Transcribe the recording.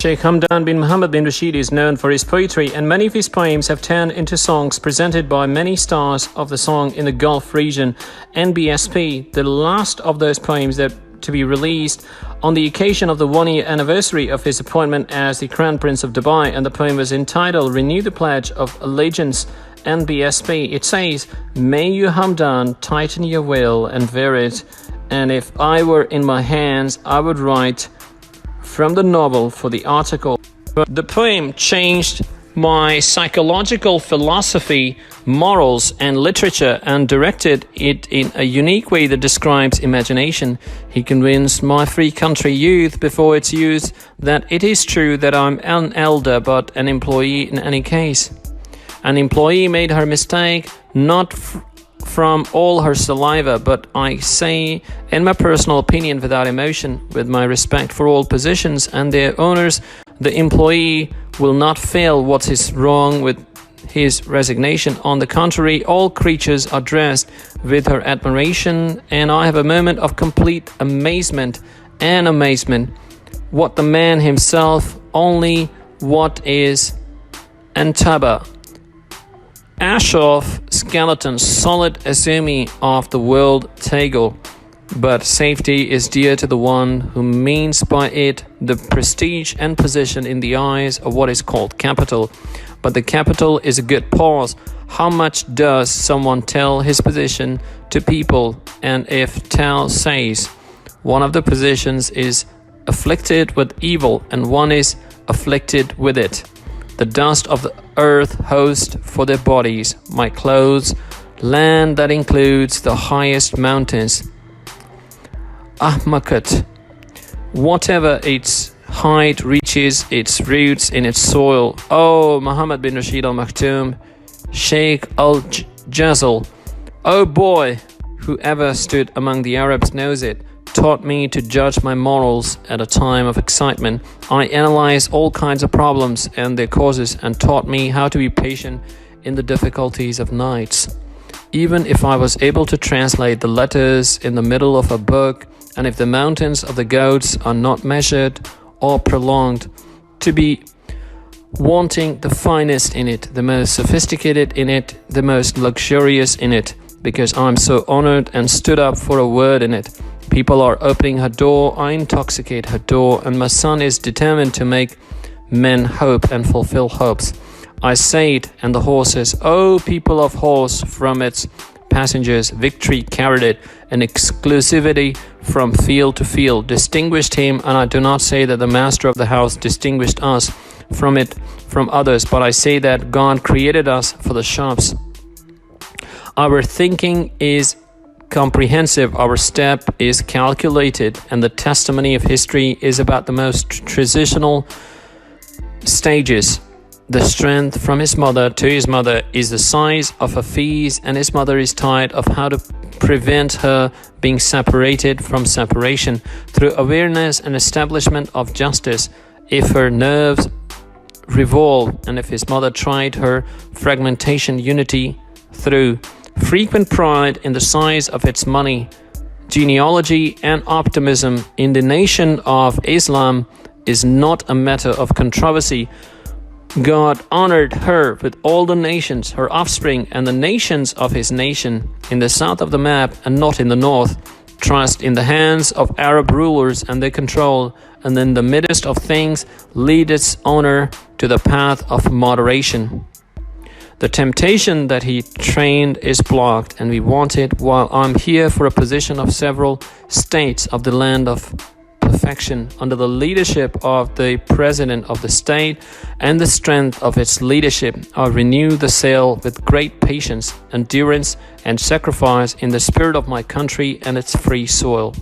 Sheikh Hamdan bin Muhammad bin Rashid is known for his poetry, and many of his poems have turned into songs presented by many stars of the song in the Gulf region. nbsp, the last of those poems that to be released on the occasion of the one-year anniversary of his appointment as the Crown Prince of Dubai, and the poem was entitled Renew the Pledge of Allegiance, nbsp. It says, "May you Hamdan tighten your will and wear it, and if I were in my hands I would write from the novel for the article." The poem changed my psychological philosophy, morals and literature, and directed it in a unique way that describes imagination. He convinced my free country youth before its youth that it is true that I'm an elder but an employee in any case. An employee made her mistake not from all her saliva, but I say in my personal opinion without emotion, with my respect for all positions and their owners, the employee will not fail what is wrong with his resignation. On the contrary, all creatures are dressed with her admiration, and I have a moment of complete amazement. What the man himself, only what is Antaba. Ashoff skeleton, solid Azumi of the world Tegel, but safety is dear to the one who means by it the prestige and position in the eyes of what is called capital. But the capital is a good pause. How much does someone tell his position to people? And if tell says one of the positions is afflicted with evil and one is afflicted with it, the dust of the earth host for their bodies, my clothes, land that includes the highest mountains. Ahmakat, whatever its height reaches its roots in its soil. Oh, Muhammad bin Rashid Al Maktoum, Sheikh Al Jazal. Oh boy, whoever stood among the Arabs knows it. Taught me to judge my morals at a time of excitement. I analyzed all kinds of problems and their causes, and taught me how to be patient in the difficulties of nights. Even if I was able to translate the letters in the middle of a book, and if the mountains of the goats are not measured or prolonged, to be wanting the finest in it, the most sophisticated in it, the most luxurious in it, because I'm so honored and stood up for a word in it. People are opening her door, I intoxicate her door, and my son is determined to make men hope and fulfill hopes. I say it, and the horses, oh people of horse, from its passengers, victory carried it, and exclusivity from field to field distinguished him, and I do not say that the master of the house distinguished us from it, from others, but I say that God created us for the shops. Our thinking is comprehensive, our step is calculated, and the testimony of history is about the most transitional stages. The strength from his mother to his mother is the size of a fees, and his mother is tired of how to prevent her being separated from separation through awareness and establishment of justice. If her nerves revolve, and if his mother tried her fragmentation unity through frequent pride in the size of its money, genealogy and optimism in the nation of Islam is not a matter of controversy. God honored her with all the nations, her offspring, and the nations of his nation in the south of the map and not in the north. Trust in the hands of Arab rulers and their control, and in the midst of things lead its owner to the path of moderation. The temptation that he trained is blocked, and we want it while I'm here for a position of several states of the land of perfection under the leadership of the president of the state and the strength of its leadership. I renew the sail with great patience, endurance, and sacrifice in the spirit of my country and its free soil.